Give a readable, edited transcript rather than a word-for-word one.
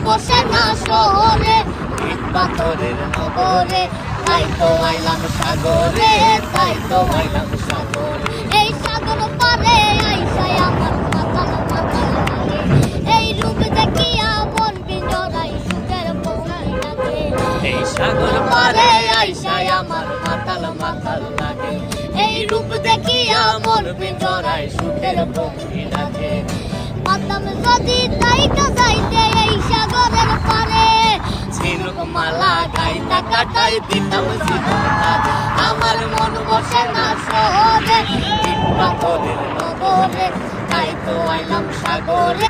বসে না শহরে, ইট পাথরের নগরে, তাই তো আইলাম সাগরে, তাই তো আইলাম সাগরে। এই সাগর পারে আইসাই আমার মাতাল মাতাল লাগে, এই রূপ দেখিয়া মন পিঞ্জরায় সুখের পৌঁছাই লাগে। এই সাগর পারে আইসাই আমার মাতাল মাতাল লাগে, এই রূপ দেখিয়া মন পিঞ্জরায় সুখের পক্ষী ডাকে। পাতাম যদি তাইটা যাইতে এই সাগরের পারে, ঝিনুক মালা গাইতা কাটাই দিতাম জীবনটা, আমার মন বসে না শহরে, ইট পাথরের নগরে, তাই তো আইলাম সাগরে।